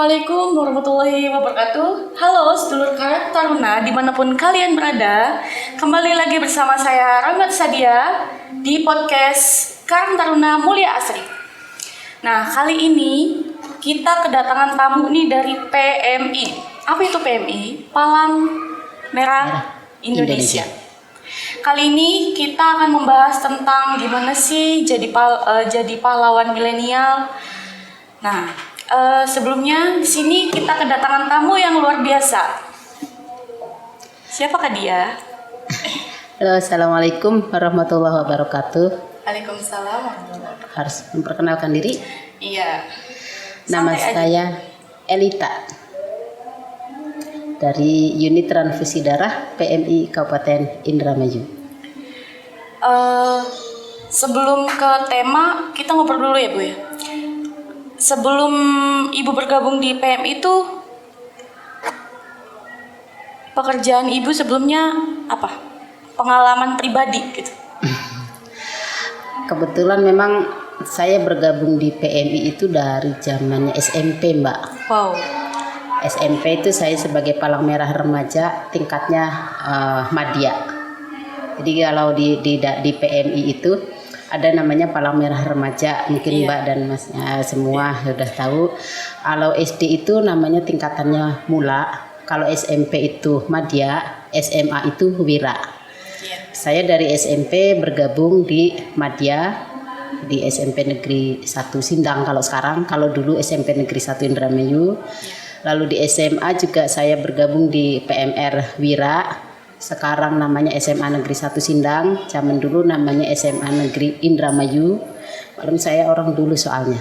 Assalamualaikum warahmatullahi wabarakatuh. Halo sedulur Karang Taruna dimanapun kalian berada. Kembali lagi bersama saya Rahmat Sadia di podcast Karang Taruna Mulia Asri. Nah, kali ini kita kedatangan tamu nih dari PMI. Apa itu PMI? Palang Merah Indonesia. Kali ini kita akan membahas tentang gimana sih jadi pahlawan milenial. Nah, sebelumnya di sini kita kedatangan tamu yang luar biasa. Siapakah dia? Halo, assalamualaikum warahmatullahi wabarakatuh. Waalaikumsalam warahmatullahi wabarakatuh. Harus memperkenalkan diri. Iya. Nama saya Elita dari Unit Transfusi Darah PMI Kabupaten Indramayu. Sebelum ke tema, kita ngobrol dulu ya Bu ya. Sebelum Ibu bergabung di PMI itu, pekerjaan Ibu sebelumnya apa? Pengalaman pribadi gitu. Kebetulan memang saya bergabung di PMI itu dari zamannya SMP, Mbak. Wow. SMP itu saya sebagai Palang Merah Remaja tingkatnya Madya. Jadi kalau di PMI itu ada namanya Palang Merah Remaja, mungkin Mbak dan Mas semua sudah tahu. Kalau SD itu namanya tingkatannya Mula, kalau SMP itu Madya, SMA itu Wira. Saya dari SMP bergabung di Madya, di SMP Negeri 1 Sindang kalau sekarang, kalau dulu SMP Negeri 1 Indramayu. Lalu di SMA juga saya bergabung di PMR Wira. Sekarang namanya SMA Negeri 1 Sindang, zaman dulu namanya SMA Negeri Indramayu. Maklum saya orang dulu soalnya.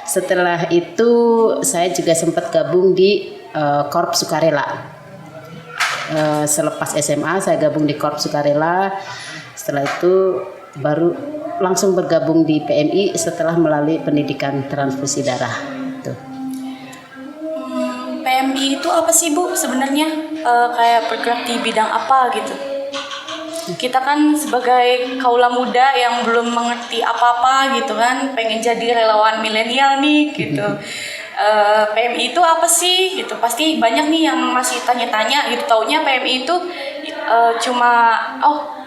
Setelah itu saya juga sempat gabung di Korps Sukarela. Selepas SMA saya gabung di Korps Sukarela. Setelah itu baru langsung bergabung di PMI setelah melalui pendidikan transfusi darah. Tuh. PMI itu apa sih Bu sebenarnya? Kayak bergerak di bidang apa gitu? Kita kan sebagai kaula muda yang belum mengerti apa-apa gitu kan, pengen jadi relawan milenial nih gitu. PMI itu apa sih gitu? Pasti banyak nih yang masih tanya-tanya gitu. Taunya PMI itu cuma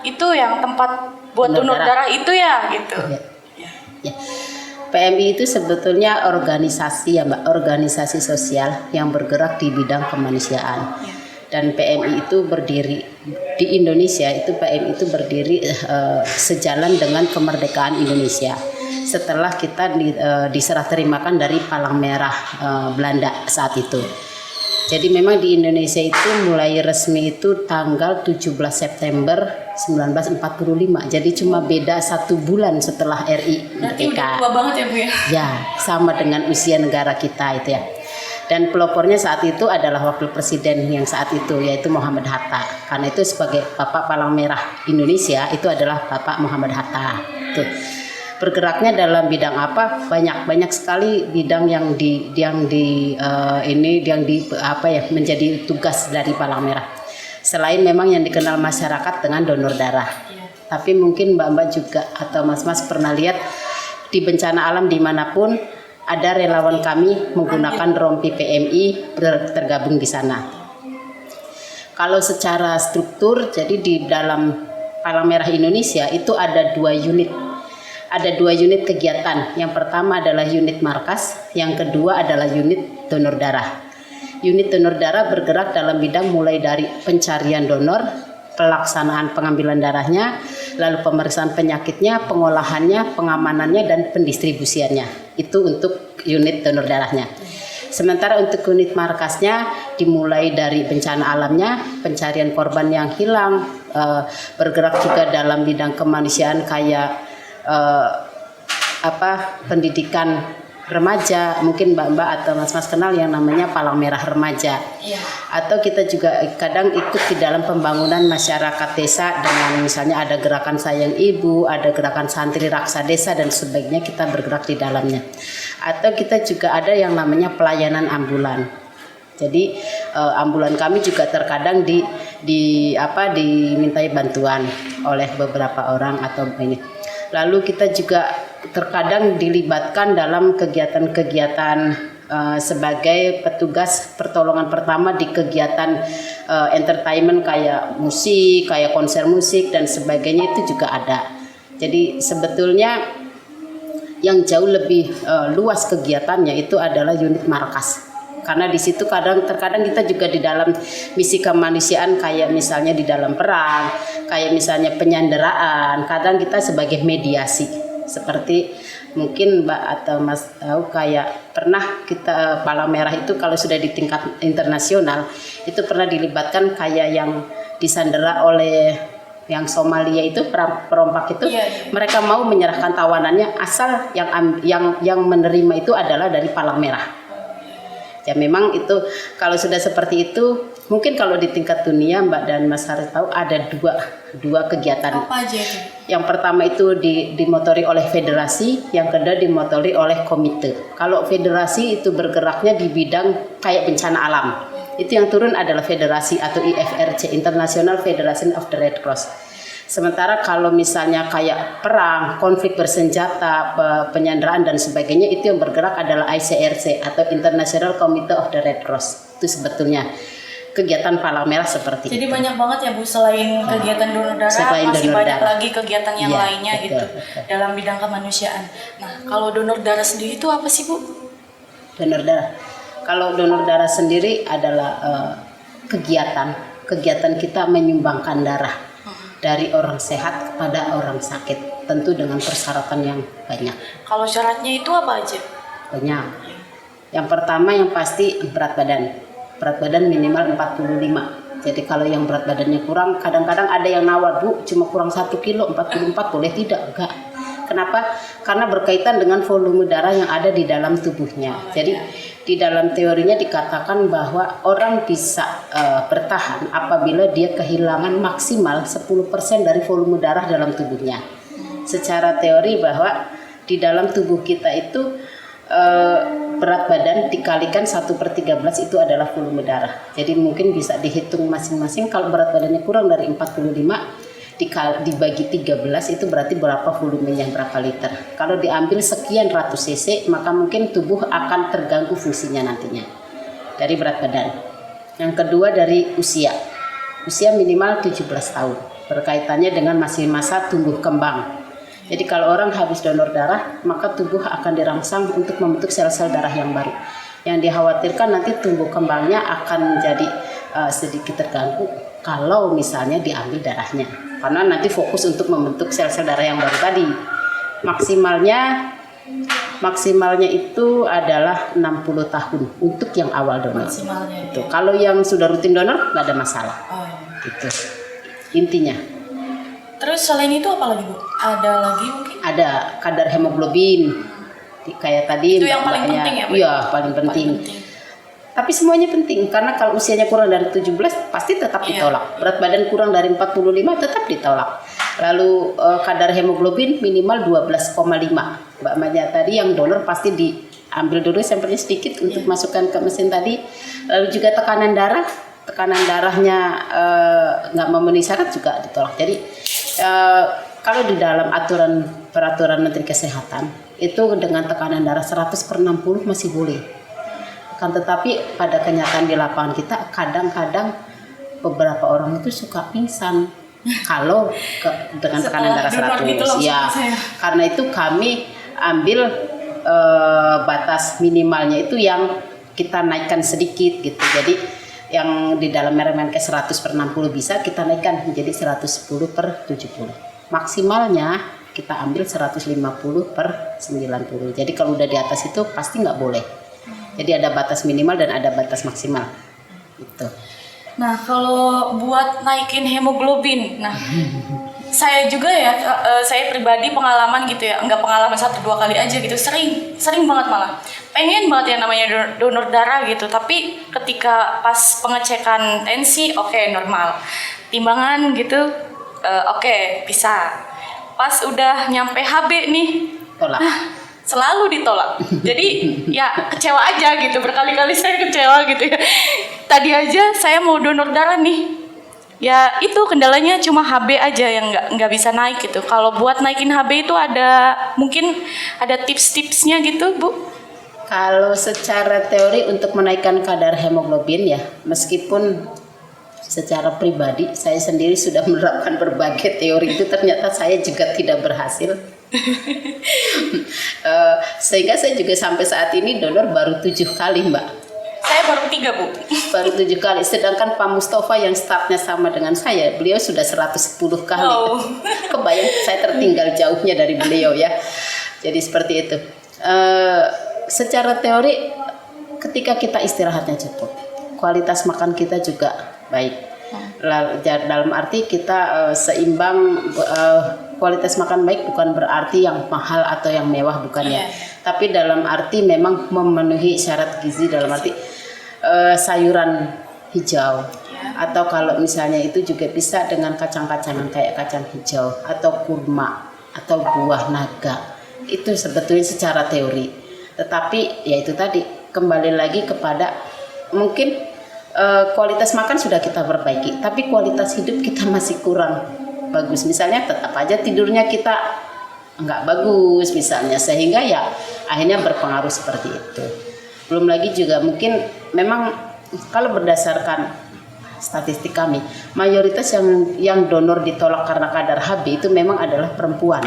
itu yang tempat buat donor darah itu ya gitu. Ya. PMI itu sebetulnya organisasi ya Mbak, organisasi sosial yang bergerak di bidang kemanusiaan. Dan PMI itu berdiri di Indonesia, itu PMI itu berdiri sejalan dengan kemerdekaan Indonesia. Setelah kita diserah terimakan dari Palang Merah Belanda saat itu. Jadi memang di Indonesia itu mulai resmi itu tanggal 17 September 1945. Jadi cuma beda 1 bulan setelah RI merdeka. Tua banget ya Bu ya? Ya, sama dengan usia negara kita itu ya. Dan pelopornya saat itu adalah wakil presiden yang saat itu, yaitu Muhammad Hatta. Karena itu sebagai Bapak Palang Merah Indonesia itu adalah Bapak Muhammad Hatta. Tuh. Bergeraknya dalam bidang apa? Banyak sekali bidang menjadi tugas dari Palang Merah. Selain memang yang dikenal masyarakat dengan donor darah. Tapi mungkin Mbak-mbak juga atau Mas-mas pernah lihat di bencana alam dimanapun ada relawan kami menggunakan rompi PMI tergabung di sana. Kalau secara struktur, jadi di dalam Palang Merah Indonesia itu ada 2 unit. Ada 2 unit kegiatan. Yang pertama adalah unit markas, yang kedua adalah unit donor darah. Unit donor darah bergerak dalam bidang mulai dari pencarian donor, pelaksanaan pengambilan darahnya, lalu pemeriksaan penyakitnya, pengolahannya, pengamanannya, dan pendistribusiannya. Itu untuk unit donor darahnya. Sementara untuk unit markasnya dimulai dari bencana alamnya, pencarian korban yang hilang, bergerak juga dalam bidang kemanusiaan kayak pendidikan remaja, mungkin Mbak-mbak atau Mas-mas kenal yang namanya Palang Merah Remaja. Atau kita juga kadang ikut di dalam pembangunan masyarakat desa dengan misalnya ada gerakan Sayang Ibu, ada gerakan Santri Raksa Desa dan sebagainya, kita bergerak di dalamnya. Atau kita juga ada yang namanya pelayanan ambulan. Jadi ambulan kami juga terkadang dimintai bantuan oleh beberapa orang atau ini. Lalu kita juga terkadang dilibatkan dalam kegiatan-kegiatan sebagai petugas pertolongan pertama di kegiatan entertainment kayak musik, kayak konser musik dan sebagainya itu juga ada. Jadi sebetulnya yang jauh lebih luas kegiatannya itu adalah unit markas. Karena di situ terkadang kita juga di dalam misi kemanusiaan kayak misalnya di dalam perang, kayak misalnya penyanderaan, kadang kita sebagai mediasi. Seperti mungkin Mbak atau Mas tahu kayak pernah kita Palang Merah itu kalau sudah di tingkat internasional itu pernah dilibatkan kayak yang disandera oleh yang Somalia itu perompak itu, mereka mau menyerahkan tawanannya asal yang menerima itu adalah dari Palang Merah. Ya memang itu kalau sudah seperti itu mungkin kalau di tingkat dunia Mbak dan Mas Haris tahu ada dua kegiatan. Apa aja itu? Yang pertama itu dimotori oleh federasi, yang kedua dimotori oleh komite. Kalau federasi itu bergeraknya di bidang kayak bencana alam. Itu yang turun adalah federasi atau IFRC, International Federation of the Red Cross. Sementara kalau misalnya kayak perang, konflik bersenjata, penyanderaan dan sebagainya itu yang bergerak adalah ICRC atau International Committee of the Red Cross. Itu sebetulnya kegiatan Palang Merah seperti Jadi itu. banyak banget ya Bu, selain kegiatan donor darah masih banyak lagi kegiatan yang lainnya betul, gitu betul. dalam bidang kemanusiaan. Nah, kalau donor darah sendiri itu apa sih Bu? Donor darah. Kalau donor darah sendiri adalah kegiatan kita menyumbangkan darah dari orang sehat kepada orang sakit, tentu dengan persyaratan yang banyak. Kalau syaratnya itu apa aja? Banyak. Yang pertama yang pasti berat badan. Berat badan minimal 45. Jadi kalau yang berat badannya kurang, kadang-kadang ada yang nawar, Bu, cuma kurang 1 kilo, 44 boleh tidak? Enggak. Kenapa? Karena berkaitan dengan volume darah yang ada di dalam tubuhnya. Jadi di dalam teorinya dikatakan bahwa orang bisa bertahan apabila dia kehilangan maksimal 10% dari volume darah dalam tubuhnya. Secara teori bahwa di dalam tubuh kita itu berat badan dikalikan 1/13 itu adalah volume darah. Jadi mungkin bisa dihitung masing-masing. Kalau berat badannya kurang dari 45 dibagi 13 itu berarti berapa volumenya, berapa liter. Kalau diambil sekian ratus cc maka mungkin tubuh akan terganggu fungsinya nantinya dari berat badan. Yang kedua dari usia minimal 17 tahun, berkaitannya dengan masih masa tumbuh kembang. Jadi kalau orang habis donor darah maka tubuh akan dirangsang untuk membentuk sel-sel darah yang baru. Yang dikhawatirkan nanti tumbuh kembangnya akan jadi sedikit terganggu kalau misalnya diambil darahnya, karena nanti fokus untuk membentuk sel-sel darah yang baru tadi. Maksimalnya itu adalah 60 tahun untuk yang awal donor. Maksimalnya. Itu. Kalau yang sudah rutin donor nggak ada masalah. Itu intinya. Terus selain itu apa lagi Bu? Ada lagi mungkin? Ada kadar hemoglobin. Kayak tadi Itu yang paling penting ya Bu? Iya, paling penting. Tapi semuanya penting karena kalau usianya kurang dari 17 pasti tetap ditolak. Berat badan kurang dari 45 tetap ditolak. Lalu kadar hemoglobin minimal 12,5. Mbak Maya tadi yang donor pasti diambil dulu sampelnya sedikit untuk masukkan ke mesin tadi. Lalu juga tekanan darahnya nggak memenuhi syarat juga ditolak. Jadi kalau di dalam peraturan Menteri Kesehatan itu dengan tekanan darah 100/60 masih boleh. Kan tetapi pada kenyataan di lapangan kita kadang-kadang beberapa orang itu suka pingsan kalau dengan tekanan darah 100 gitu ya. Karena itu kami ambil batas minimalnya itu yang kita naikkan sedikit gitu. Jadi yang di dalam Menkes 100/60 bisa kita naikkan menjadi 110/70. Maksimalnya kita ambil 150/90. Jadi kalau udah di atas itu pasti nggak boleh. Jadi ada batas minimal dan ada batas maksimal. Itu. Nah, kalau buat naikin hemoglobin, saya juga ya, saya pribadi pengalaman gitu ya, nggak pengalaman 1-2 kali aja gitu, sering banget malah. Pengen banget ya namanya donor darah gitu, tapi ketika pas pengecekan tensi, oke, normal. Timbangan gitu, oke, bisa. Pas udah nyampe HB nih, Tolak. Selalu ditolak. Jadi ya kecewa aja gitu, berkali-kali saya kecewa gitu ya. Tadi aja saya mau donor darah nih, ya itu kendalanya cuma HB aja yang nggak bisa naik gitu. Kalau buat naikin HB itu mungkin ada tips-tipsnya gitu Bu? Kalau secara teori untuk menaikkan kadar hemoglobin ya, meskipun secara pribadi saya sendiri sudah menerapkan berbagai teori itu, ternyata saya juga tidak berhasil. Sehingga saya juga sampai saat ini donor baru 7 kali, Mbak. Saya baru 3, Bu. Baru 7 kali. Sedangkan Pak Mustafa yang startnya sama dengan saya, beliau sudah 110 kali. Oh. Kebayang saya tertinggal jauhnya dari beliau ya. Jadi seperti itu. Secara teori, ketika kita istirahatnya cukup, kualitas makan kita juga baik. Dalam arti kita seimbang, kualitas makan baik bukan berarti yang mahal atau yang mewah, bukan ya. Tapi dalam arti memang memenuhi syarat gizi, dalam arti sayuran hijau, atau kalau misalnya itu juga bisa dengan kacang-kacangan kayak kacang hijau atau kurma atau buah naga. Itu sebetulnya secara teori. Tetapi ya itu tadi, kembali lagi kepada mungkin kualitas makan sudah kita perbaiki, tapi kualitas hidup kita masih kurang bagus. Misalnya tetap aja tidurnya kita nggak bagus misalnya, sehingga ya akhirnya berpengaruh seperti itu. Belum lagi juga mungkin memang kalau berdasarkan statistik kami, mayoritas yang donor ditolak karena kadar HB itu memang adalah perempuan.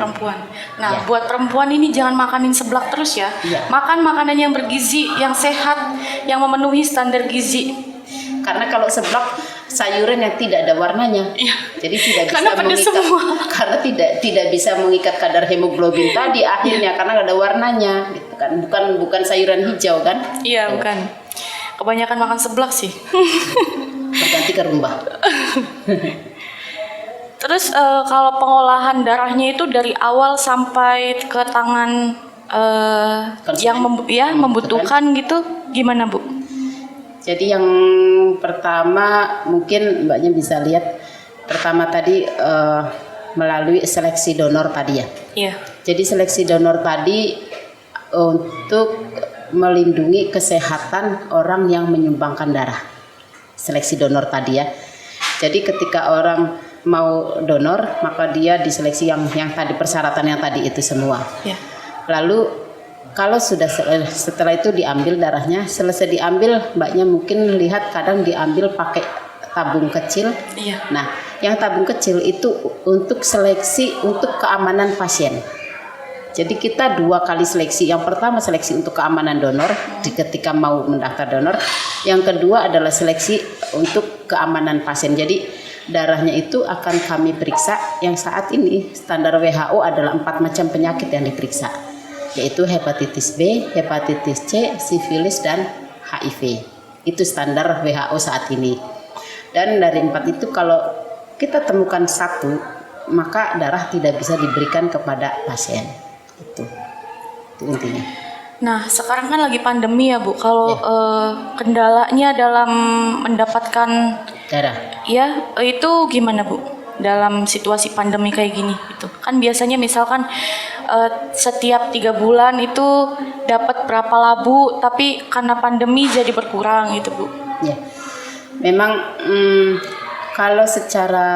Nah, buat perempuan ini jangan makanin seblak terus ya. Makan makanan yang bergizi, yang sehat, yang memenuhi standar gizi. Karena kalau seblak sayuran yang tidak ada warnanya, jadi tidak bisa mengikat, karena tidak bisa mengikat kadar hemoglobin tadi akhirnya karena ada warnanya, gitu kan. Bukan sayuran hijau kan? Iya, bukan. Kebanyakan makan seblak sih. Berganti ke rumbah. Terus kalau pengolahan darahnya itu dari awal sampai ke tangan yang membutuhkan gitu, gimana, Bu? Jadi yang pertama mungkin Mbaknya bisa lihat, pertama tadi melalui seleksi donor tadi ya. Iya. Jadi seleksi donor tadi untuk melindungi kesehatan orang yang menyumbangkan darah. Seleksi donor tadi ya. Jadi ketika orang mau donor, maka dia diseleksi yang tadi, persyaratan yang tadi itu semua. Ya. Lalu kalau sudah setelah itu diambil darahnya, selesai diambil, Mbaknya mungkin lihat kadang diambil pakai tabung kecil. Iya. Nah, yang tabung kecil itu untuk seleksi untuk keamanan pasien. Jadi kita 2 kali seleksi. Yang pertama seleksi untuk keamanan donor ketika mau mendaftar donor. Yang kedua adalah seleksi untuk keamanan pasien. Jadi darahnya itu akan kami periksa. Yang saat ini standar WHO adalah 4 macam penyakit yang diperiksa, yaitu hepatitis B, hepatitis C, sifilis, dan HIV. Itu standar WHO saat ini. Dan dari 4 itu kalau kita temukan 1, maka darah tidak bisa diberikan kepada pasien. Itu intinya. Nah, sekarang kan lagi pandemi ya, Bu. Kalau kendalanya dalam mendapatkan Darah. ya itu gimana, Bu? Dalam situasi pandemi kayak gini gitu. Kan biasanya misalkan setiap 3 bulan itu dapat berapa labu, tapi karena pandemi jadi berkurang gitu, Bu. Ya. Memang kalau secara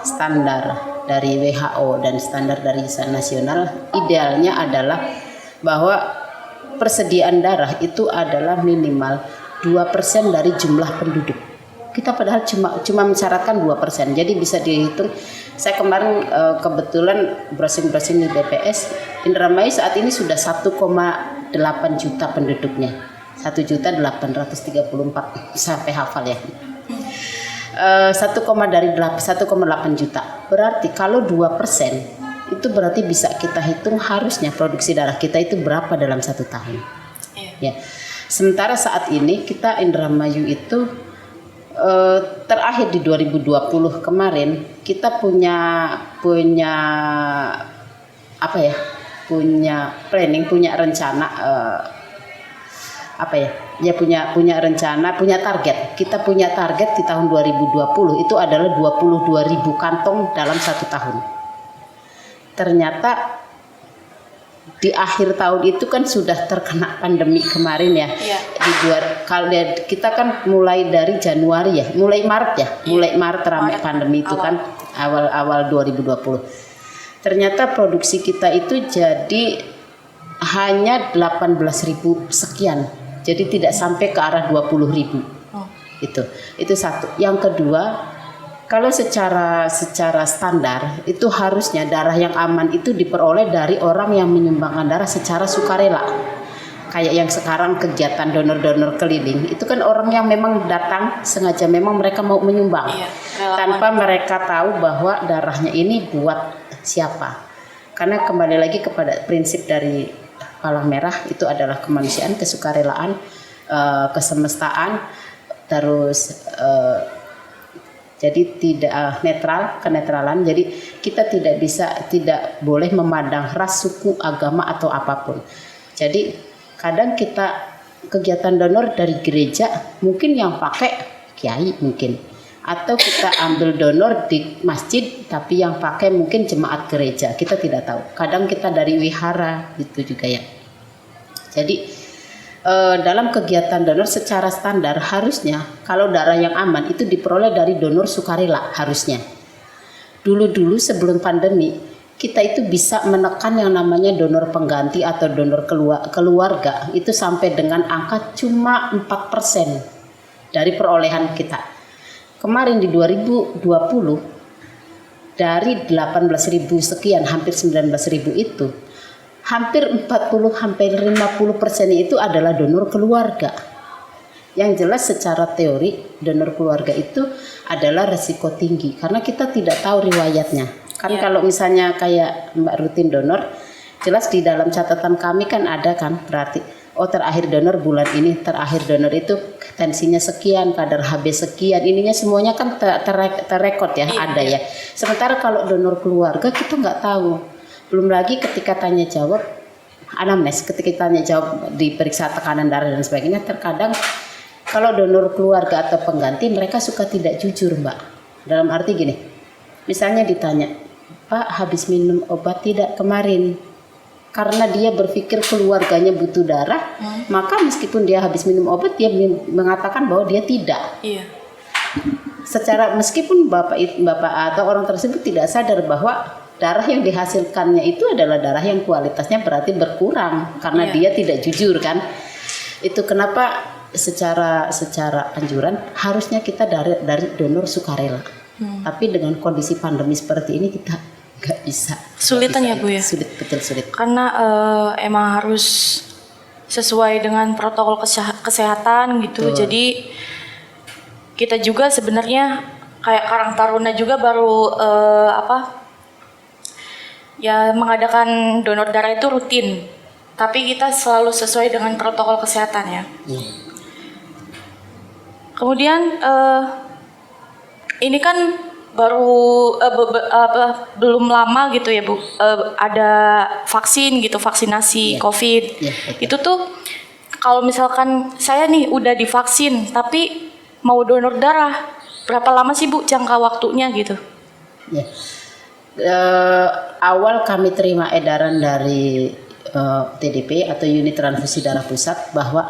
standar dari WHO dan standar dari nasional, idealnya adalah bahwa persediaan darah itu adalah minimal 2% dari jumlah penduduk. Kita padahal cuma mensyaratkan 2%. Jadi bisa dihitung. Saya kemarin kebetulan browsing di BPS, Indramayu saat ini sudah 1,8 juta penduduknya. 1.834 sampai hafal ya. 1,8 juta. Berarti kalau 2% itu berarti bisa kita hitung harusnya produksi darah kita itu berapa dalam 1 tahun. Ya. Sementara saat ini kita Indramayu itu terakhir di 2020 kemarin kita punya apa ya? Punya planning, punya rencana apa ya? Ya punya rencana, punya target. Kita punya target di tahun 2020 itu adalah 22.000 kantong dalam 1 tahun. Ternyata di akhir tahun itu kan sudah terkena pandemi kemarin ya. Kalau kita kan mulai dari Januari ya, mulai Maret ramai pandemi itu kan awal 2020. Ternyata produksi kita itu jadi hanya 18.000 sekian. Jadi tidak sampai ke arah 20.000. Itu satu. Yang kedua, kalau secara standar itu harusnya darah yang aman itu diperoleh dari orang yang menyumbangkan darah secara sukarela. Kayak yang sekarang kegiatan donor-donor keliling, itu kan orang yang memang datang sengaja, memang mereka mau menyumbang, tanpa mereka tahu bahwa darahnya ini buat siapa. Karena kembali lagi kepada prinsip dari Palang Merah, itu adalah kemanusiaan, kesukarelaan, kesemestaan, terus jadi tidak kenetralan. Jadi kita tidak boleh memandang ras, suku, agama atau apapun. Jadi kadang kita kegiatan donor dari gereja, mungkin yang pakai kiai mungkin, atau kita ambil donor di masjid tapi yang pakai mungkin jemaat gereja, kita tidak tahu. Kadang kita dari wihara gitu juga ya. Jadi dalam kegiatan donor secara standar harusnya kalau darah yang aman itu diperoleh dari donor sukarela harusnya. Dulu sebelum pandemi kita itu bisa menekan yang namanya donor pengganti atau donor keluarga itu sampai dengan angka cuma 4% dari perolehan kita. Kemarin di 2020 dari 18.000 sekian, hampir 19.000 itu, hampir 50% itu adalah donor keluarga. Yang jelas secara teori donor keluarga itu adalah resiko tinggi karena kita tidak tahu riwayatnya. Kan kalau misalnya kayak Mbak rutin donor, jelas di dalam catatan kami kan ada kan, berarti terakhir donor bulan ini, terakhir donor itu tensinya sekian, kadar HB sekian, ininya semuanya kan terrekod ya, ada ya. Sementara kalau donor keluarga kita nggak tahu. Belum lagi ketika tanya jawab anamnes, ketika tanya jawab diperiksa tekanan darah dan sebagainya, terkadang kalau donor keluarga atau pengganti mereka suka tidak jujur Mbak. Dalam arti gini, misalnya ditanya, Pak habis minum obat tidak kemarin? Karena dia berpikir keluarganya butuh darah, maka meskipun dia habis minum obat dia mengatakan bahwa dia tidak. Iya. Secara meskipun bapak atau orang tersebut tidak sadar bahwa darah yang dihasilkannya itu adalah darah yang kualitasnya berarti berkurang karena dia tidak jujur kan. Itu kenapa secara anjuran harusnya kita dari donor sukarela. Tapi dengan kondisi pandemi seperti ini kita nggak bisa. Sulitan ya Bu ya? Sulit, betul sulit. Karena emang harus sesuai dengan protokol kesehatan gitu. Jadi kita juga sebenarnya kayak Karang Taruna juga baru mengadakan donor darah itu rutin. Tapi kita selalu sesuai dengan protokol kesehatan ya. Kemudian ini kan baru belum lama gitu ya Bu, ada vaksin gitu, vaksinasi COVID. Itu tuh kalau misalkan saya nih udah divaksin tapi mau donor darah, berapa lama sih Bu jangka waktunya gitu? Awal kami terima edaran dari TDP atau Unit Transfusi Darah Pusat bahwa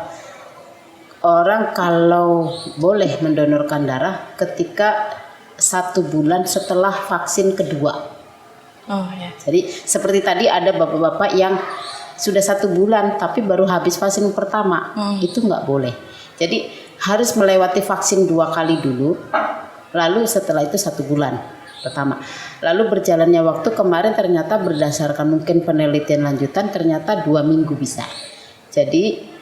orang kalau boleh mendonorkan darah ketika 1 bulan setelah vaksin kedua. Jadi seperti tadi ada bapak-bapak yang sudah 1 bulan tapi baru habis vaksin pertama, itu nggak boleh. Jadi harus melewati vaksin 2 kali dulu, lalu setelah itu 1 bulan pertama. Lalu berjalannya waktu kemarin ternyata berdasarkan mungkin penelitian lanjutan ternyata 2 minggu bisa. Jadi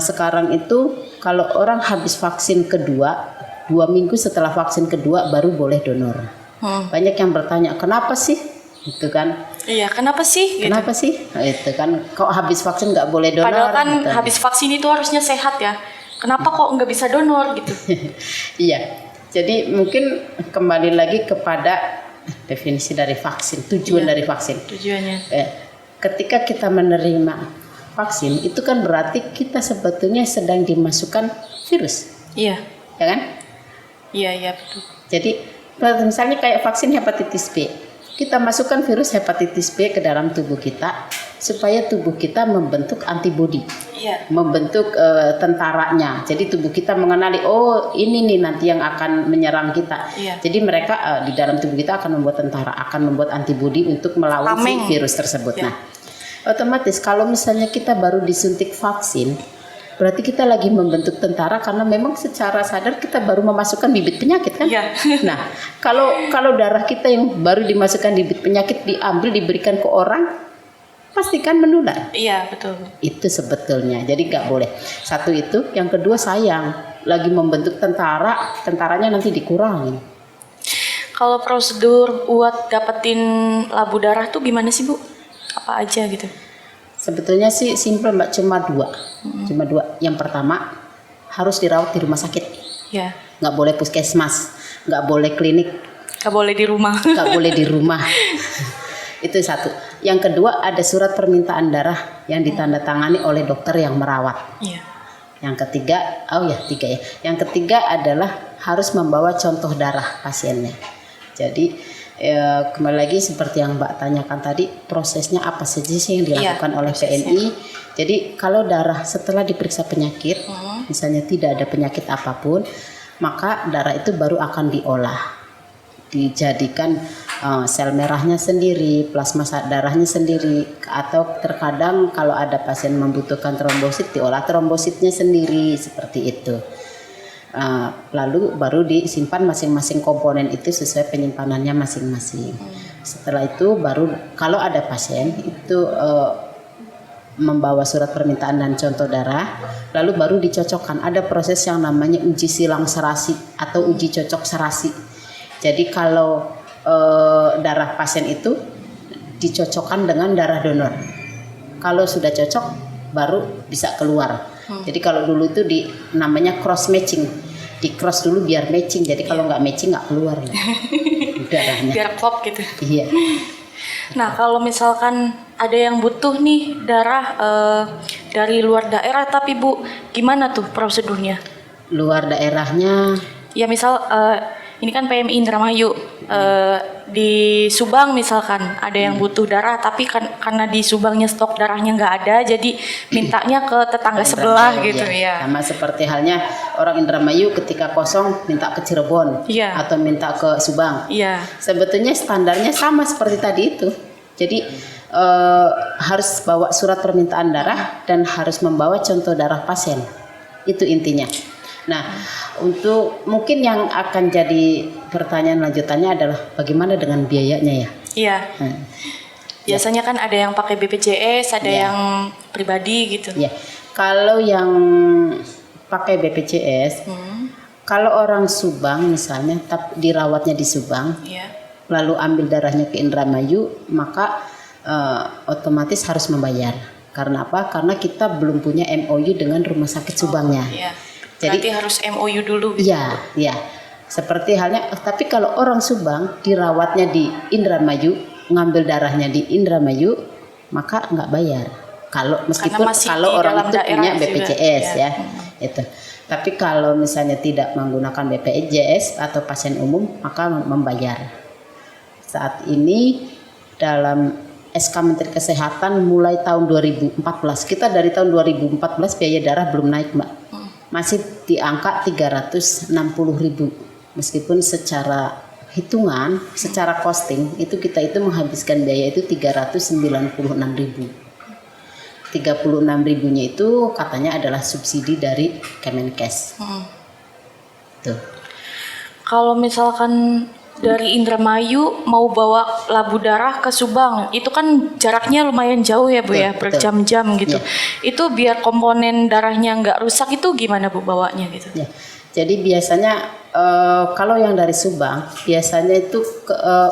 sekarang itu kalau orang habis vaksin kedua 2 minggu setelah vaksin kedua baru boleh donor. Banyak yang bertanya kenapa sih gitu kan? Iya kenapa sih? Kenapa sih? Itu kan kok habis vaksin nggak boleh donor? Padahal kan gitu. Habis vaksin itu harusnya sehat ya. Kenapa kok nggak bisa donor gitu? Iya. Jadi mungkin kembali lagi kepada definisi dari vaksin, tujuan dari vaksin. Tujuannya. Ketika kita menerima vaksin itu kan berarti kita sebetulnya sedang dimasukkan virus. Iya. Ya kan? Iya betul. Jadi misalnya kayak vaksin hepatitis B, kita masukkan virus hepatitis B ke dalam tubuh kita supaya tubuh kita membentuk antibodi, membentuk tentaranya. Jadi tubuh kita mengenali ini nih nanti yang akan menyerang kita. Jadi mereka di dalam tubuh kita akan membuat tentara, akan membuat antibodi untuk melawan si virus tersebut. Nah, Otomatis kalau misalnya kita baru disuntik vaksin, berarti kita lagi membentuk tentara karena memang secara sadar kita baru memasukkan bibit penyakit kan? Iya. Nah, kalau darah kita yang baru dimasukkan bibit penyakit diambil diberikan ke orang, pastikan menular. Iya, betul. Itu sebetulnya. Jadi nggak boleh. Satu itu, yang kedua sayang, lagi membentuk tentaranya nanti dikurangin. Kalau prosedur buat dapetin labu darah tuh gimana sih, Bu? Apa aja gitu? Sebetulnya sih simple Mbak, cuma dua. Yang pertama harus dirawat di rumah sakit, Ya. nggak boleh puskesmas, nggak boleh klinik, Gak boleh di rumah. nggak boleh di rumah. Itu satu. Yang kedua ada surat permintaan darah yang ditandatangani oleh dokter yang merawat. Iya. Yang ketiga, tiga ya. Yang ketiga adalah harus membawa contoh darah pasiennya. Jadi kembali lagi seperti yang Mbak tanyakan tadi, prosesnya apa saja sih yang dilakukan oleh PMI. Jadi kalau darah setelah diperiksa penyakit, misalnya tidak ada penyakit apapun, maka darah itu baru akan diolah, dijadikan sel merahnya sendiri, plasma darahnya sendiri, atau terkadang kalau ada pasien membutuhkan trombosit, diolah trombositnya sendiri, seperti itu. Lalu baru disimpan masing-masing komponen itu sesuai penyimpanannya masing-masing. Setelah itu baru kalau ada pasien itu membawa surat permintaan dan contoh darah, lalu baru dicocokkan. Ada proses yang namanya uji silang serasi atau uji cocok serasi. Jadi kalau darah pasien itu dicocokkan dengan darah donor. Kalau sudah cocok baru bisa keluar. Jadi kalau dulu itu namanya cross matching, di cross dulu biar matching. Jadi kalau nggak matching nggak keluar darahnya. Biar klop gitu. Iya. Nah, kalau misalkan ada yang butuh nih darah dari luar daerah, tapi Bu, gimana tuh prosedurnya? Luar daerahnya Ya misal ini kan PMI Indramayu, di Subang misalkan ada yang butuh darah, tapi karena di Subangnya stok darahnya nggak ada, jadi mintanya ke tetangga sebelah gitu ya. Sama seperti halnya orang Indramayu ketika kosong minta ke Cirebon atau minta ke Subang. Iya. Sebetulnya standarnya sama seperti tadi itu. Jadi harus bawa surat permintaan darah dan harus membawa contoh darah pasien. Itu intinya. Nah, untuk mungkin yang akan jadi pertanyaan lanjutannya adalah bagaimana dengan biayanya ya? Iya. Biasanya kan ada yang pakai BPJS, ada yang pribadi gitu. Ya, kalau yang pakai BPJS, kalau orang Subang misalnya, dirawatnya di Subang, lalu ambil darahnya ke Indramayu, maka otomatis harus membayar. Karena apa? Karena kita belum punya MOU dengan rumah sakit Subangnya. Jadi harus MOU dulu. Iya. Seperti halnya, tapi kalau orang Subang dirawatnya di Indramayu, ngambil darahnya di Indramayu, maka nggak bayar. Meskipun kalau orang itu punya BPJS ya, itu. Tapi kalau misalnya tidak menggunakan BPJS atau pasien umum, maka membayar. Saat ini dalam SK Menteri Kesehatan mulai tahun 2014, kita dari tahun 2014 biaya darah belum naik, Mbak. Masih di angka 360.000, meskipun secara hitungan, secara costing itu kita itu menghabiskan biaya itu 396.000. 36.000-nya itu katanya adalah subsidi dari Kemenkes. Tuh. Kalau misalkan dari Indramayu mau bawa labu darah ke Subang, itu kan jaraknya lumayan jauh ya Bu, ya, berjam-jam gitu. Itu biar komponen darahnya nggak rusak itu gimana Bu bawanya gitu? Ya. Jadi biasanya kalau yang dari Subang biasanya itu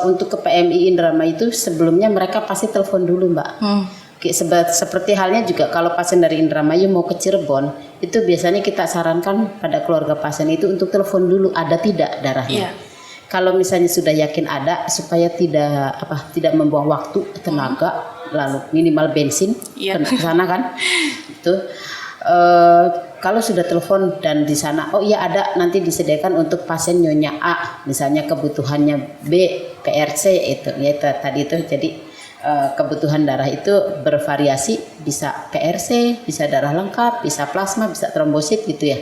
untuk ke PMI Indramayu itu sebelumnya mereka pasti telepon dulu, Mbak. Seperti halnya juga kalau pasien dari Indramayu mau ke Cirebon, itu biasanya kita sarankan pada keluarga pasien itu untuk telepon dulu ada tidak darahnya. Kalau misalnya sudah yakin ada, supaya tidak membuang waktu, tenaga, lalu minimal bensin ke sana kan. Itu kalau sudah telepon dan di sana ada, nanti disediakan untuk pasien nyonya A, misalnya kebutuhannya B, PRC itu tadi itu. Jadi kebutuhan darah itu bervariasi, bisa PRC, bisa darah lengkap, bisa plasma, bisa trombosit gitu ya.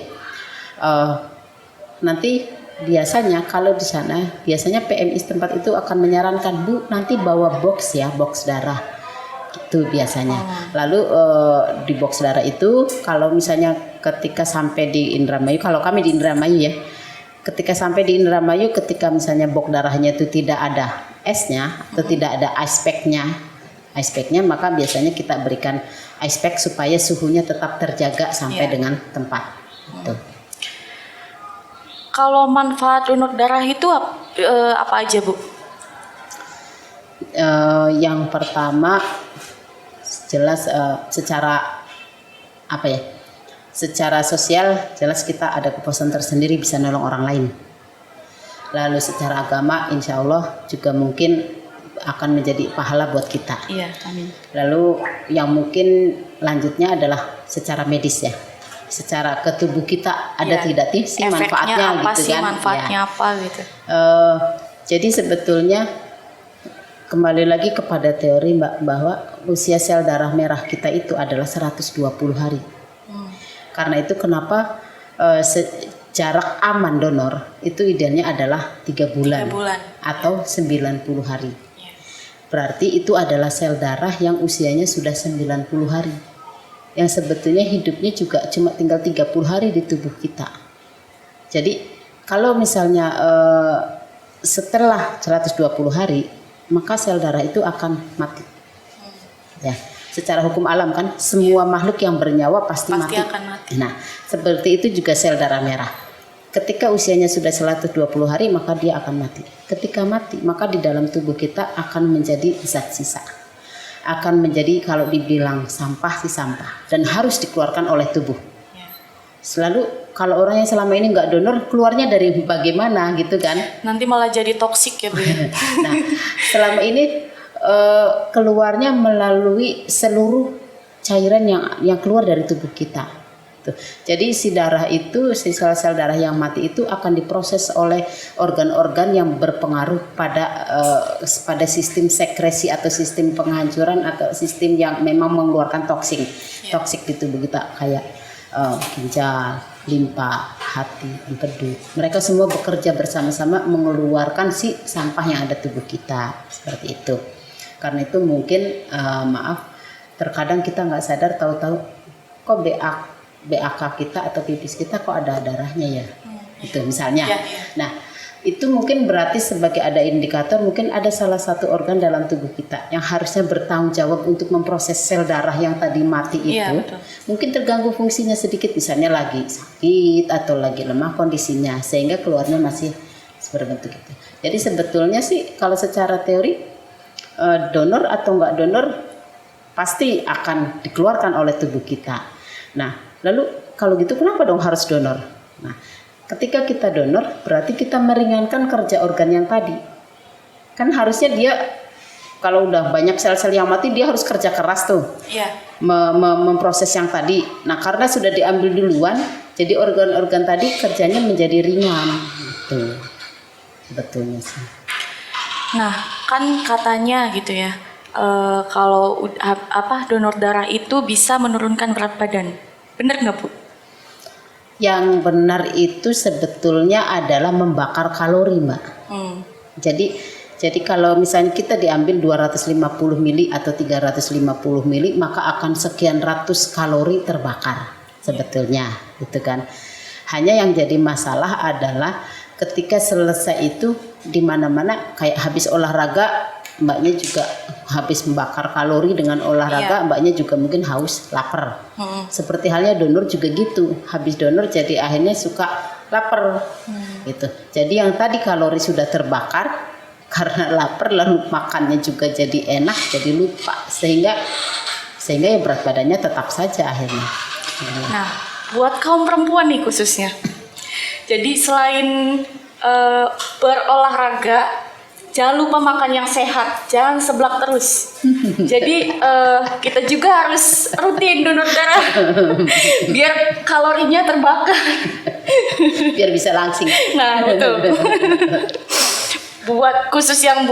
Nanti biasanya kalau di sana biasanya PMI setempat itu akan menyarankan, Bu, nanti bawa box darah. Itu biasanya. Lalu di box darah itu kalau misalnya ketika sampai di Indramayu, kalau kami di Indramayu ya, ketika sampai di Indramayu, ketika misalnya box darahnya itu tidak ada esnya atau tidak ada ice packnya, maka biasanya kita berikan ice pack supaya suhunya tetap terjaga sampai dengan tempat. Itu. Kalau manfaat donor darah itu apa aja, Bu? Yang pertama jelas secara apa ya? Secara sosial jelas kita ada kepuasan tersendiri bisa nolong orang lain. Lalu secara agama insya Allah juga mungkin akan menjadi pahala buat kita. Iya, amin. Lalu yang mungkin lanjutnya adalah secara medis ya. Secara ke tubuh kita ada tidak sih manfaatnya apa gitu sih, kan? manfaatnya apa gitu. Jadi sebetulnya kembali lagi kepada teori Mbak bahwa usia sel darah merah kita itu adalah 120 hari. Karena itu kenapa jarak aman donor itu idealnya adalah 3 bulan, atau 90 hari. Berarti itu adalah sel darah yang usianya sudah 90 hari. Yang sebetulnya hidupnya juga cuma tinggal 30 hari di tubuh kita. Jadi kalau misalnya setelah 120 hari maka sel darah itu akan mati. Ya, secara hukum alam kan semua makhluk yang bernyawa pasti mati. Akan mati. Nah, seperti itu juga sel darah merah. Ketika usianya sudah 120 hari maka dia akan mati. Ketika mati maka di dalam tubuh kita akan menjadi zat sisa. Akan menjadi kalau dibilang sampah sih sampah dan harus dikeluarkan oleh tubuh. Selalu kalau orang yang selama ini nggak donor keluarnya dari bagaimana gitu kan? Nanti malah jadi toksik ya, Bu. Nah, selama ini keluarnya melalui seluruh cairan yang keluar dari tubuh kita. Tuh. Jadi si darah itu, si sel-sel darah yang mati itu akan diproses oleh organ-organ yang berpengaruh pada sistem sekresi atau sistem penghancuran atau sistem yang memang mengeluarkan toksik di tubuh kita kayak ginjal, limpa, hati, empedu. Mereka semua bekerja bersama-sama mengeluarkan si sampah yang ada tubuh kita seperti itu. Karena itu mungkin terkadang kita nggak sadar tahu-tahu kok BAK kita atau pipis kita kok ada darahnya ya, itu misalnya. Nah itu mungkin berarti sebagai ada indikator mungkin ada salah satu organ dalam tubuh kita yang harusnya bertanggung jawab untuk memproses sel darah yang tadi mati itu, mungkin terganggu fungsinya sedikit, misalnya lagi sakit atau lagi lemah kondisinya sehingga keluarnya masih berbentuk itu. Jadi sebetulnya sih kalau secara teori donor atau enggak donor pasti akan dikeluarkan oleh tubuh kita. Nah lalu kalau gitu kenapa dong harus donor? Nah, ketika kita donor berarti kita meringankan kerja organ yang tadi. Kan harusnya dia kalau udah banyak sel-sel yang mati dia harus kerja keras tuh. Memproses yang tadi. Nah, karena sudah diambil duluan, jadi organ-organ tadi kerjanya menjadi ringan. Gitu. Betulnya sih. Nah, kan katanya gitu ya. Kalau donor darah itu bisa menurunkan berat badan. Benar nggak, Bu? Yang benar itu sebetulnya adalah membakar kalori, Mbak. Jadi kalau misalnya kita diambil 250 mili atau 350 mili, maka akan sekian ratus kalori terbakar sebetulnya, gitu kan. Hanya yang jadi masalah adalah ketika selesai itu di mana-mana kayak habis olahraga, mbaknya juga habis membakar kalori dengan olahraga, mbaknya juga mungkin haus, lapar. Seperti halnya donor juga gitu, habis donor jadi akhirnya suka lapar, gitu. Jadi yang tadi kalori sudah terbakar karena lapar, lalu makannya juga jadi enak, jadi lupa, sehingga ya berat badannya tetap saja akhirnya. Nah, buat kaum perempuan nih khususnya, jadi selain berolahraga, jangan lupa makan yang sehat, jangan seblak terus. Jadi kita juga harus rutin donor darah biar kalorinya terbakar. Biar bisa langsing. Nah, betul. Khusus yang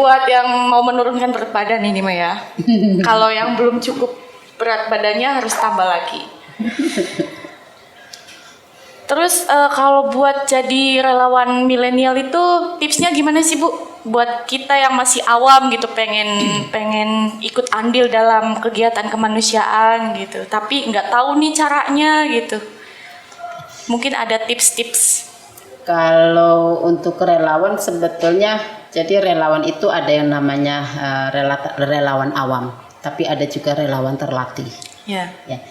mau menurunkan berat badan ini mah ya. Kalau yang belum cukup berat badannya harus tambah lagi. Terus kalau buat jadi relawan milenial itu tipsnya gimana sih, Bu? buat kita yang masih awam gitu pengen ikut andil dalam kegiatan kemanusiaan gitu, tapi nggak tahu nih caranya gitu. Mungkin ada tips-tips. Kalau untuk relawan sebetulnya, jadi relawan itu ada yang namanya relawan awam, tapi ada juga relawan terlatih. Ya. Ya.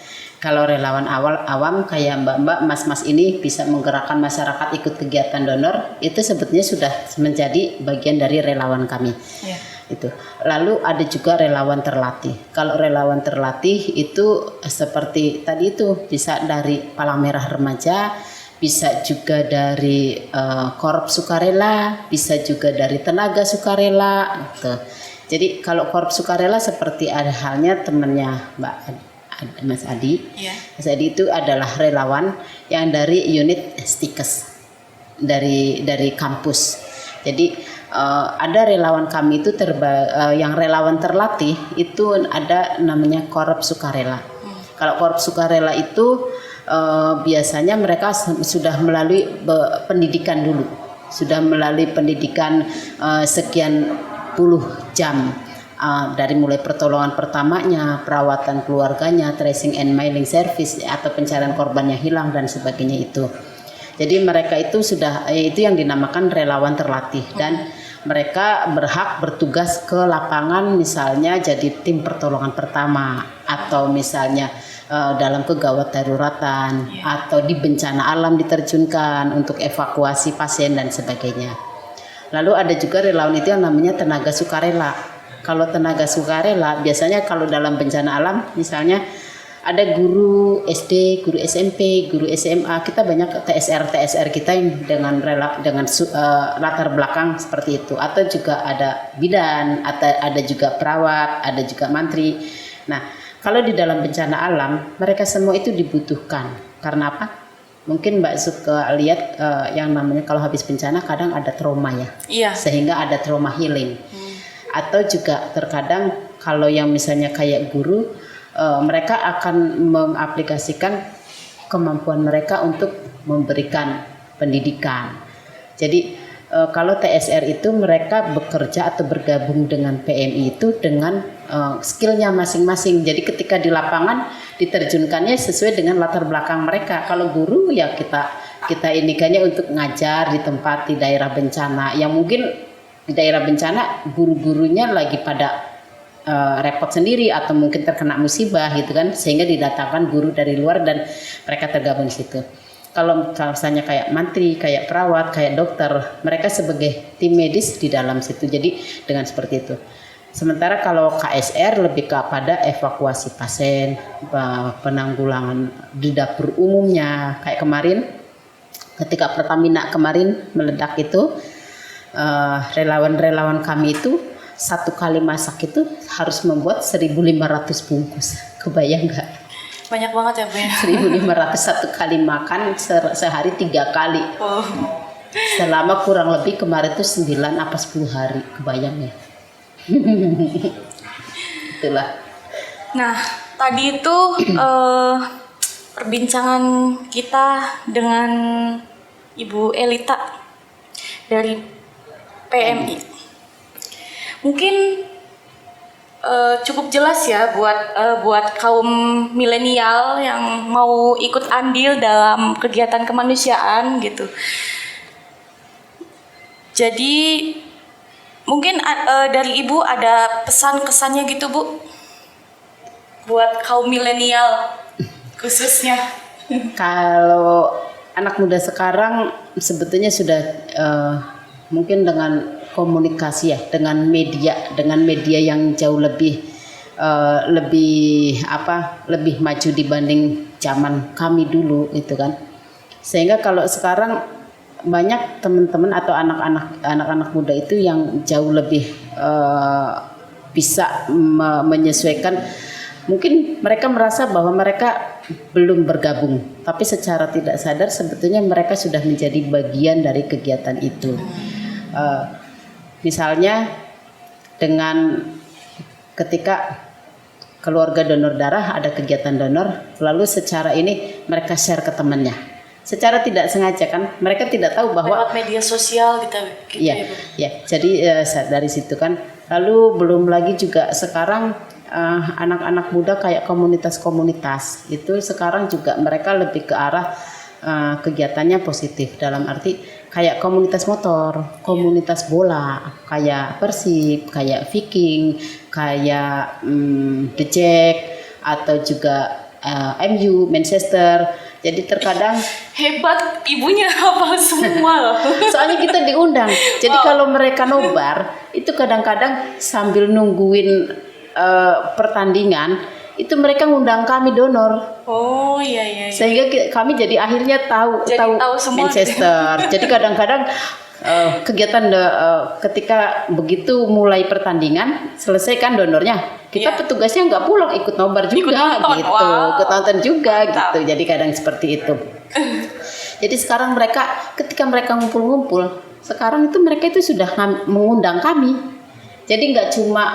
Kalau relawan awam kayak mbak-mbak, mas-mas ini bisa menggerakkan masyarakat ikut kegiatan donor, itu sebetulnya sudah menjadi bagian dari relawan kami. Ya. Itu. Lalu ada juga relawan terlatih. Kalau relawan terlatih itu seperti tadi itu bisa dari Palang Merah Remaja, bisa juga dari Korps Sukarela, bisa juga dari tenaga sukarela. Gitu. Jadi kalau Korps Sukarela seperti ada halnya temannya Mas Adi. Ya. Mas Adi itu adalah relawan yang dari unit Stikes dari kampus. Jadi ada relawan kami itu yang relawan terlatih itu ada namanya Korps Sukarela. Kalau Korps Sukarela itu biasanya mereka sudah melalui pendidikan dulu, sudah melalui pendidikan sekian puluh jam. Dari mulai pertolongan pertamanya, perawatan keluarganya, tracing and mailing service atau pencarian korban yang hilang dan sebagainya itu. Jadi mereka itu sudah itu yang dinamakan relawan terlatih dan mereka berhak bertugas ke lapangan misalnya jadi tim pertolongan pertama atau misalnya dalam kegawat daruratan atau di bencana alam diterjunkan untuk evakuasi pasien dan sebagainya. Lalu ada juga relawan itu yang namanya tenaga sukarela. Kalau tenaga sukarela biasanya kalau dalam bencana alam misalnya ada guru SD, guru SMP, guru SMA, kita banyak TSR kita yang dengan latar belakang seperti itu, atau juga ada bidan, atau ada juga perawat, ada juga mantri. Nah, kalau di dalam bencana alam mereka semua itu dibutuhkan. Karena apa? Mungkin Mbak suka lihat yang namanya kalau habis bencana kadang ada trauma ya. Iya. Sehingga ada trauma healing. Atau juga terkadang kalau yang misalnya kayak guru, mereka akan mengaplikasikan kemampuan mereka untuk memberikan pendidikan. Jadi kalau TSR itu mereka bekerja atau bergabung dengan PMI itu dengan skillnya masing-masing. Jadi ketika di lapangan diterjunkannya sesuai dengan latar belakang mereka. Kalau guru ya kita indikannya untuk ngajar di tempat di daerah bencana yang mungkin di daerah bencana guru-gurunya lagi pada repot sendiri atau mungkin terkena musibah gitu kan, sehingga didatangkan guru dari luar dan mereka tergabung di situ. Kalau misalnya kayak mantri, kayak perawat, kayak dokter, mereka sebagai tim medis di dalam situ. Jadi dengan seperti itu. Sementara kalau KSR lebih kepada evakuasi pasien, penanggulangan di dapur umumnya. Kayak kemarin ketika Pertamina kemarin meledak itu, relawan-relawan kami itu satu kali masak itu harus membuat 1.500 bungkus. Kebayang nggak? Banyak banget ya Bu ya. 1.500 satu kali makan sehari 3 kali. Oh. Selama kurang lebih kemarin itu 9 apa 10 hari. Kebayang ya? Itulah. Nah, tadi itu perbincangan kita dengan Ibu Elita dari PMI. Mungkin cukup jelas ya buat kaum milenial yang mau ikut andil dalam kegiatan kemanusiaan gitu. Jadi mungkin dari Ibu ada pesan-kesannya gitu Bu buat kaum milenial khususnya. Kalau anak muda sekarang sebetulnya sudah mungkin dengan komunikasi ya, dengan media yang jauh lebih maju dibanding zaman kami dulu itu kan. Sehingga kalau sekarang banyak teman-teman atau anak-anak muda itu yang jauh lebih bisa menyesuaikan. Mungkin mereka merasa bahwa mereka belum bergabung, tapi secara tidak sadar sebetulnya mereka sudah menjadi bagian dari kegiatan itu. Misalnya dengan ketika keluarga donor darah ada kegiatan donor, lalu secara ini mereka share ke temannya. secara tidak sengaja kan, mereka tidak tahu bahwa lewat media sosial gitu ya, ya Bu. ya. Jadi dari situ kan, lalu belum lagi juga sekarang anak-anak muda kayak komunitas-komunitas itu sekarang juga mereka lebih ke arah kegiatannya positif, dalam arti kayak komunitas motor, komunitas bola, kayak Persib, kayak Viking, kayak The Jack, atau juga MU, Manchester. Jadi terkadang Hebat, ibunya hafal semua loh. soalnya kita diundang. Jadi kalau mereka nobar itu kadang-kadang sambil nungguin pertandingan itu mereka ngundang kami donor. Oh iya. Sehingga kami jadi akhirnya tahu semua Manchester. Jadi kadang-kadang kegiatan ketika begitu mulai pertandingan selesai kan donornya, kita petugasnya nggak pulang, ikut nobar juga nonton. gitu, Wow. ikut nonton juga. Mantap. Gitu. Jadi kadang seperti itu. Jadi sekarang ketika mereka ngumpul-ngumpul, sekarang itu mereka itu sudah mengundang kami. Jadi nggak cuma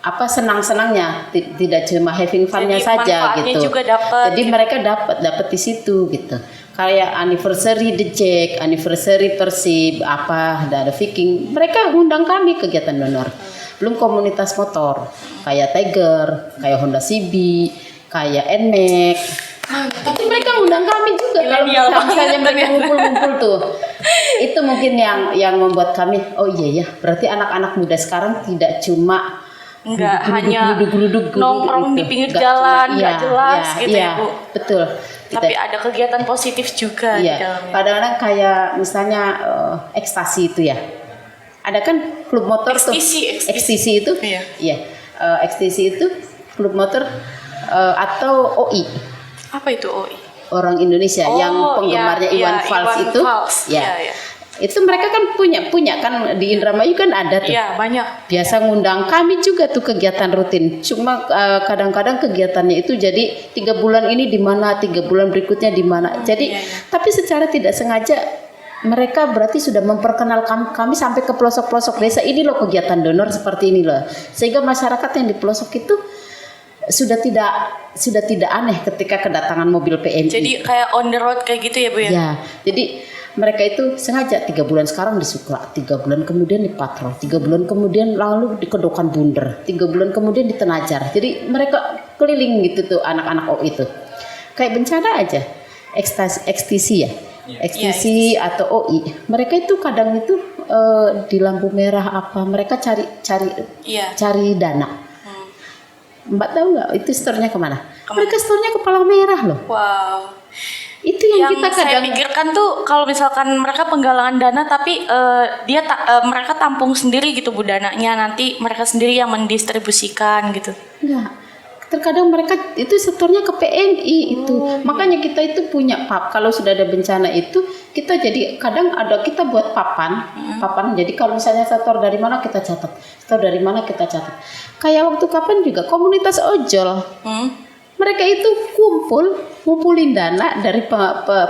senang-senangnya, tidak cuma having fun-nya Jadi saja manfaatnya gitu. juga dapat, Jadi gitu. mereka dapat di situ gitu. Kayak anniversary The Jack, anniversary Persib, ada Viking, mereka undang kami kegiatan donor. Belum komunitas motor, kayak Tiger, kayak Honda CB, kayak NMAX. Tapi mereka undang kami juga. Kalau misalnya mereka ngumpul-ngumpul tuh, itu mungkin yang membuat kami, oh iya ya, berarti anak-anak muda sekarang tidak cuma nggak hanya nongkrong di pinggir jalan nggak jelas gitu ya Bu. Betul. Tapi ada kegiatan positif juga di Iya. dalamnya. Kadang-kadang kayak misalnya ekstasi itu ya. Ada kan klub motor ekstisi itu. Iya. Iya. Ekstisi itu klub motor atau OI. Apa itu OI? Orang Indonesia yang penggemarnya Iwan Fals itu. Ya. Iya. Itu mereka kan punya kan di Indramayu kan ada tuh. Iya, banyak. Biasa ngundang kami juga tuh kegiatan rutin. Cuma kadang-kadang kegiatannya itu jadi 3 bulan ini di mana, 3 bulan berikutnya di mana. Jadi tapi secara tidak sengaja mereka berarti sudah memperkenalkan kami sampai ke pelosok-pelosok desa. Ini loh kegiatan donor seperti ini loh. Sehingga masyarakat yang di pelosok itu sudah tidak aneh ketika kedatangan mobil PMI. Jadi kayak on the road kayak gitu ya Bu ya? Ya, jadi mereka itu sengaja 3 bulan sekarang di Sukla, 3 bulan kemudian di Patrol, 3 bulan kemudian lalu di Kedokan Bunder, 3 bulan kemudian di Tenajar. Jadi mereka keliling gitu tuh anak-anak itu. Kayak bencana aja, ekstisi ya, ekstisi atau OI. Mereka itu kadang itu di lampu merah mereka cari dana. Mbak tahu nggak itu store-nya kemana? Mereka store-nya ke Palang Merah loh. Wow. Itu yang kita saya kadang pikirkan tuh kalau misalkan mereka penggalangan dana tapi mereka tampung sendiri gitu Bu dananya, nanti mereka sendiri yang mendistribusikan gitu. enggak. Terkadang mereka itu setornya ke PMI itu. Makanya kita itu punya pap. Kalau sudah ada bencana itu kita jadi kadang kita buat papan. Jadi kalau misalnya setor dari mana kita catat. Setor dari mana kita catat. Kayak waktu kapan juga komunitas ojol. Mereka itu ngumpulin dana dari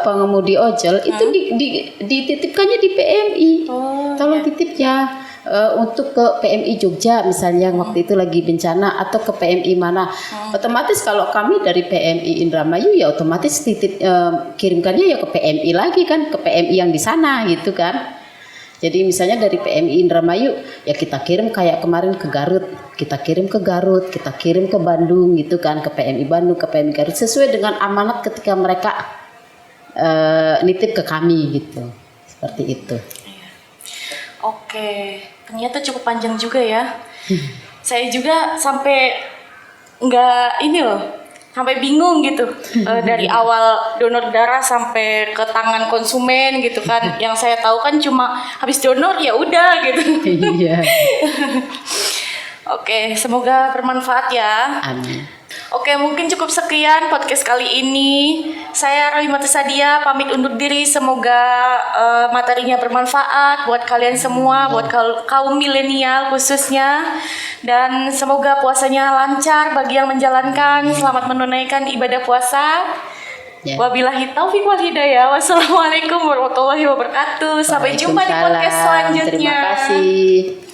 pengemudi ojol itu dititipkannya di PMI. Tolong titip ya untuk ke PMI Jogja misalnya waktu itu lagi bencana atau ke PMI mana. Otomatis kalau kami dari PMI Indramayu ya otomatis kirimkannya ya ke PMI lagi kan, ke PMI yang di sana gitu kan. Jadi misalnya dari PMI Indramayu ya kita kirim kayak kemarin ke Garut, kita kirim ke Garut, kita kirim ke Bandung gitu kan, ke PMI Bandung, ke PMI Garut sesuai dengan amanat ketika mereka nitip ke kami gitu. Seperti itu. Oke, ternyata cukup panjang juga ya. Saya juga sampai sampai bingung gitu dari awal donor darah sampai ke tangan konsumen gitu kan. Yang saya tahu kan cuma habis donor ya udah gitu. Iya. Oke, semoga bermanfaat ya. Amin. Oke, mungkin cukup sekian podcast kali ini. Saya Rohimati Sadia pamit undur diri. Semoga materinya bermanfaat buat kalian semua, buat kaum milenial khususnya. Dan semoga puasanya lancar bagi yang menjalankan. Selamat menunaikan ibadah puasa. Wabillahi taufiq wal hidayah. Wassalamualaikum warahmatullahi wabarakatuh. Sampai jumpa di podcast selanjutnya. Terima kasih.